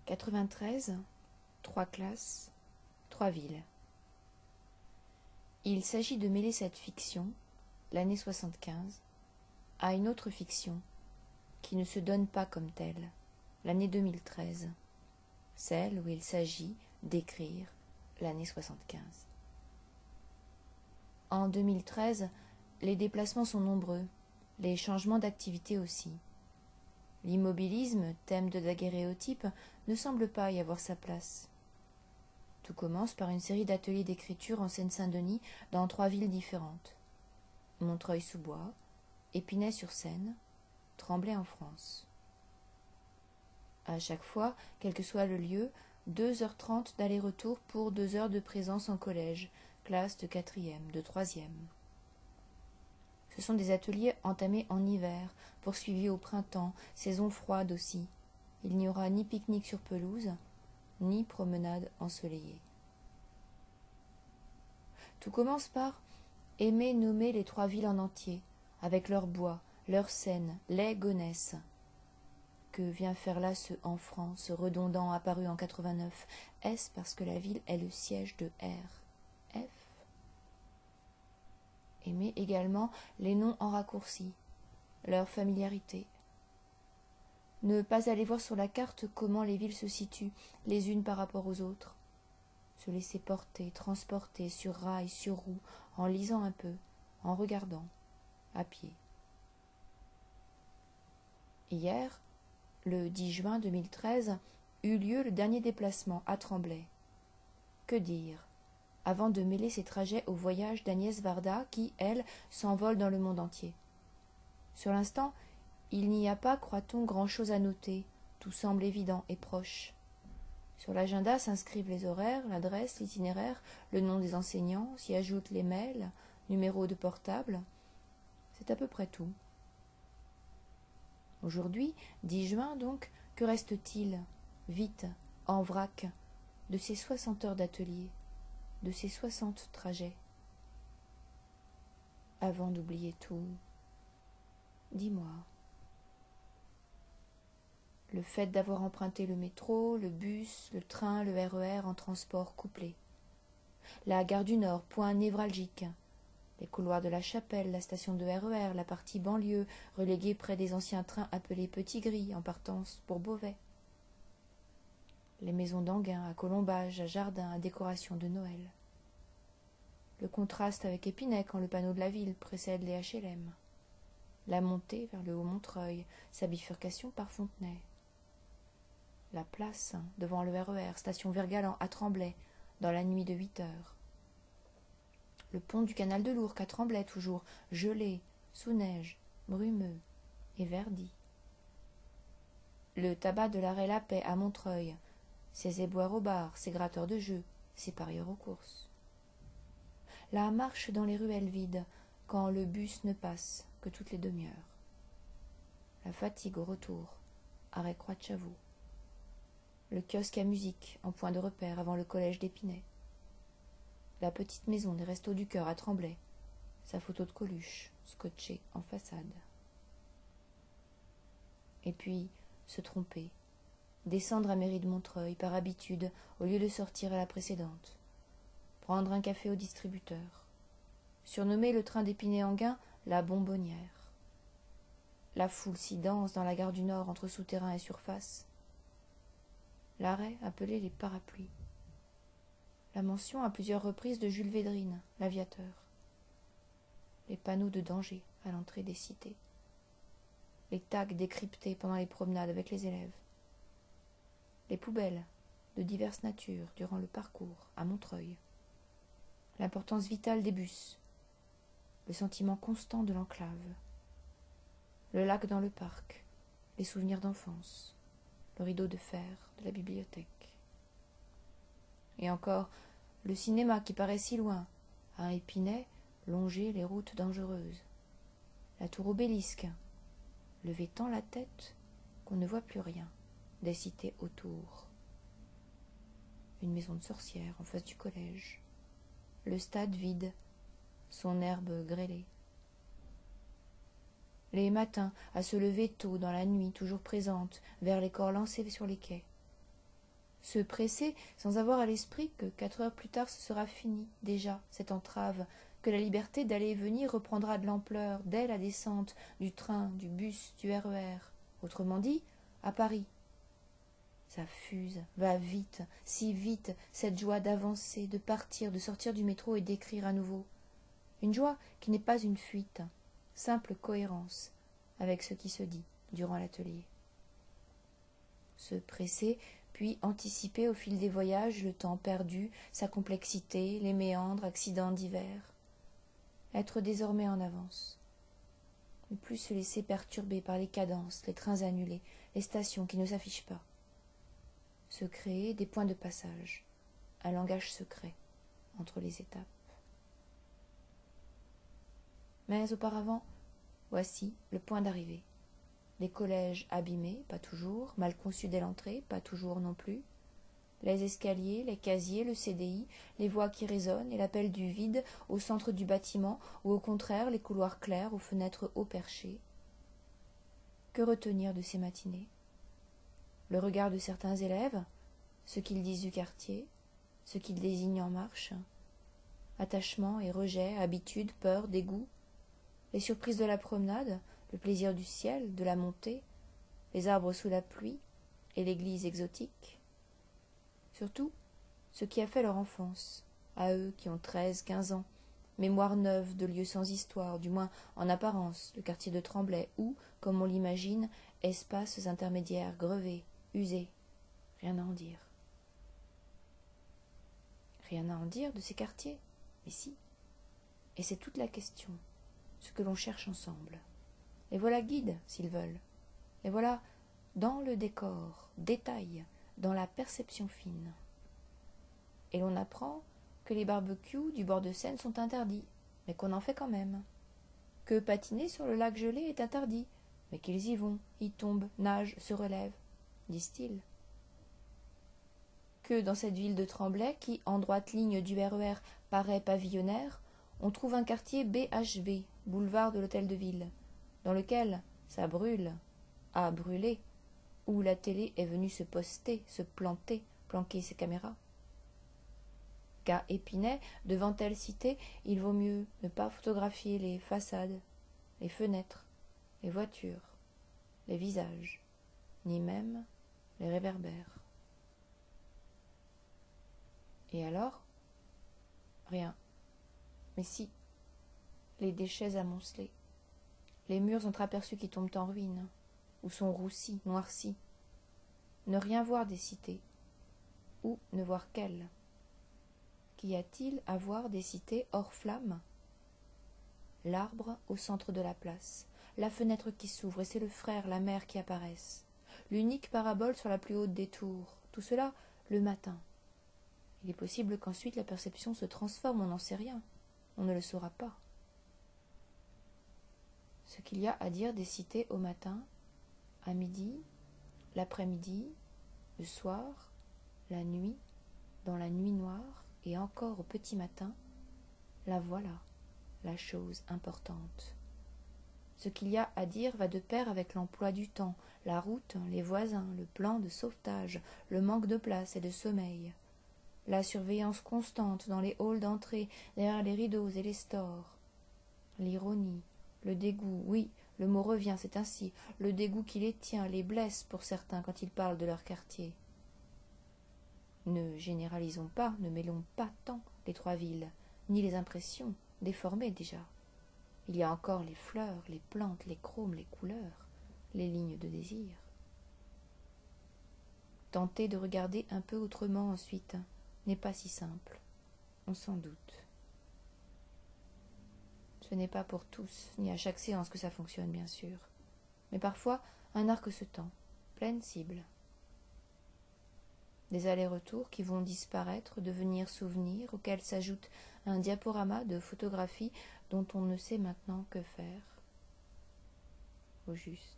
93, 3 classes, 3 villes. Il s'agit de mêler cette fiction, l'année 75, à une autre fiction qui ne se donne pas comme telle, l'année 2013, celle où il s'agit d'écrire l'année 75. En 2013, les déplacements sont nombreux, les changements d'activité aussi. L'immobilisme, thème de daguerréotype, ne semble pas y avoir sa place. Tout commence par une série d'ateliers d'écriture en Seine-Saint-Denis dans 3 villes différentes. Montreuil-sous-Bois, Épinay-sur-Seine, Tremblay en France. À chaque fois, quel que soit le lieu, 2h30 d'aller-retour pour 2 heures de présence en collège, classe de 4e, de 3e. Ce sont des ateliers entamés en hiver, poursuivis au printemps, saison froide aussi. Il n'y aura ni pique-nique sur pelouse, ni promenade ensoleillée. Tout commence par aimer nommer les 3 villes en entier, avec leurs bois, leurs Seine, les Gonesse. Que vient faire là ce en France, redondant apparu en 89? Est-ce parce que la ville est le siège de R, F? Aimer également les noms en raccourci, leur familiarité. Ne pas aller voir sur la carte comment les villes se situent les unes par rapport aux autres. Se laisser porter, transporter sur rail, sur roue, en lisant un peu, en regardant, à pied. Hier, le 10 juin 2013, eut lieu le dernier déplacement à Tremblay. Que dire, avant de mêler ses trajets au voyage d'Agnès Varda qui, elle, s'envole dans le monde entier. Sur l'instant, il n'y a pas, croit-on, grand-chose à noter, tout semble évident et proche. Sur l'agenda s'inscrivent les horaires, l'adresse, l'itinéraire, le nom des enseignants, s'y ajoutent les mails, numéros de portable. C'est à peu près tout. Aujourd'hui, 10 juin donc, que reste-t-il, vite, en vrac, de ces 60 heures d'atelier, de ces 60 trajets? Avant d'oublier tout, dis-moi. Le fait d'avoir emprunté le métro, le bus, le train, le RER en transport couplé. La gare du Nord, point névralgique. Les couloirs de la Chapelle, la station de RER, la partie banlieue, reléguée près des anciens trains appelés Petit Gris, en partance pour Beauvais. Les maisons d'Enghien, à colombages, à jardins, à décoration de Noël. Le contraste avec Épinay quand le panneau de la ville précède les HLM. La montée vers le Haut-Montreuil, sa bifurcation par Fontenay. La place devant le RER, station Vergalan à Tremblay, dans la nuit de 8 heures. Le pont du canal de l'Ourcq à Tremblay toujours, gelé, sous neige, brumeux et verdi. Le tabac de l'arrêt La Paix à Montreuil, ses éboueurs au bar, ses gratteurs de jeux, ses parieurs aux courses. La marche dans les ruelles vides, quand le bus ne passe que toutes les demi-heures. La fatigue au retour, arrêt Croix-de-Chavaux. Le kiosque à musique en point de repère avant le collège d'Épinay. La petite maison des Restos du Cœur à Tremblay, sa photo de Coluche scotchée en façade. Et puis, se tromper, descendre à Mairie de Montreuil par habitude au lieu de sortir à la précédente, prendre un café au distributeur, surnommer le train d'Épinay-Enghien la bonbonnière. La foule si dense dans la gare du Nord entre souterrain et surface. L'arrêt appelé les parapluies. La mention à plusieurs reprises de Jules Védrine, l'aviateur. Les panneaux de danger à l'entrée des cités. Les tags décryptés pendant les promenades avec les élèves. Les poubelles de diverses natures durant le parcours à Montreuil. L'importance vitale des bus. Le sentiment constant de l'enclave. Le lac dans le parc. Les souvenirs d'enfance. Le rideau de fer de la bibliothèque. Et encore, le cinéma qui paraît si loin, à Épinay, longer les routes dangereuses. La tour Obélisque, lever tant la tête qu'on ne voit plus rien des cités autour. Une maison de sorcière en face du collège. Le stade vide, son herbe grêlée. Les matins à se lever tôt dans la nuit toujours présente vers les corps lancés sur les quais. se presser sans avoir à l'esprit que 4 heures plus tard ce sera fini, déjà, cette entrave, que la liberté d'aller et venir reprendra de l'ampleur dès la descente du train, du bus, du RER, autrement dit, à Paris. Ça fuse, va vite, si vite, cette joie d'avancer, de partir, de sortir du métro et d'écrire à nouveau. Une joie qui n'est pas une fuite, simple cohérence avec ce qui se dit durant l'atelier. Se presser, puis anticiper au fil des voyages le temps perdu, sa complexité, les méandres, accidents divers. Être désormais en avance. Ne plus se laisser perturber par les cadences, les trains annulés, les stations qui ne s'affichent pas. Se créer des points de passage, un langage secret entre les étapes. Mais auparavant, voici le point d'arrivée. Les collèges abîmés, pas toujours, mal conçus dès l'entrée, pas toujours non plus. Les escaliers, les casiers, le CDI, les voix qui résonnent et l'appel du vide au centre du bâtiment, ou au contraire les couloirs clairs aux fenêtres haut perchées. Que retenir de ces matinées? Le regard de certains élèves, ce qu'ils disent du quartier, ce qu'ils désignent en marche, attachement et rejet, habitude, peur, dégoût, les surprises de la promenade, le plaisir du ciel, de la montée, les arbres sous la pluie et l'église exotique. Surtout, ce qui a fait leur enfance, à eux qui ont 13, 15 ans, mémoire neuve de lieux sans histoire, du moins en apparence, le quartier de Tremblay, où, comme on l'imagine, espaces intermédiaires grevés, usés, rien à en dire. Rien à en dire de ces quartiers? Mais si. Et c'est toute la question, ce que l'on cherche ensemble. Les voilà guides, s'ils veulent. Les voilà dans le décor, détail, dans la perception fine. Et l'on apprend que les barbecues du bord de Seine sont interdits, mais qu'on en fait quand même. Que patiner sur le lac gelé est interdit, mais qu'ils y vont, y tombent, nagent, se relèvent, disent-ils. Que dans cette ville de Tremblay, qui, en droite ligne du RER, paraît pavillonnaire, on trouve un quartier BHV, boulevard de l'Hôtel de Ville, dans lequel ça brûle, a brûlé, où la télé est venue se poster, se planter, planquer ses caméras. Qu'à Épinay, devant telle cité, il vaut mieux ne pas photographier les façades, les fenêtres, les voitures, les visages, ni même les réverbères. Et alors? Rien. Mais si, les déchets amoncelés, les murs entreaperçus qui tombent en ruine, ou sont roussis, noircis. Ne rien voir des cités, ou ne voir qu'elles. Qu'y a-t-il à voir des cités hors flamme? L'arbre au centre de la place, la fenêtre qui s'ouvre, et c'est le frère, la mère qui apparaissent. L'unique parabole sur la plus haute des tours, tout cela le matin. Il est possible qu'ensuite la perception se transforme, on n'en sait rien, on ne le saura pas. Ce qu'il y a à dire des cités au matin, à midi, l'après-midi, le soir, la nuit, dans la nuit noire, et encore au petit matin, la voilà, la chose importante. Ce qu'il y a à dire va de pair avec l'emploi du temps, la route, les voisins, le plan de sauvetage, le manque de place et de sommeil, la surveillance constante dans les halls d'entrée, derrière les rideaux et les stores, l'ironie, le dégoût, oui, le mot revient, c'est ainsi, le dégoût qui les tient, les blesse pour certains quand ils parlent de leur quartier. Ne généralisons pas, ne mêlons pas tant les trois villes, ni les impressions, déformées déjà. Il y a encore les fleurs, les plantes, les chromes, les couleurs, les lignes de désir. Tenter de regarder un peu autrement ensuite n'est pas si simple, on s'en doute. Ce n'est pas pour tous, ni à chaque séance que ça fonctionne, bien sûr. Mais parfois, un arc se tend, pleine cible. Des allers-retours qui vont disparaître, devenir souvenirs, auxquels s'ajoute un diaporama de photographies dont on ne sait maintenant que faire. Au juste.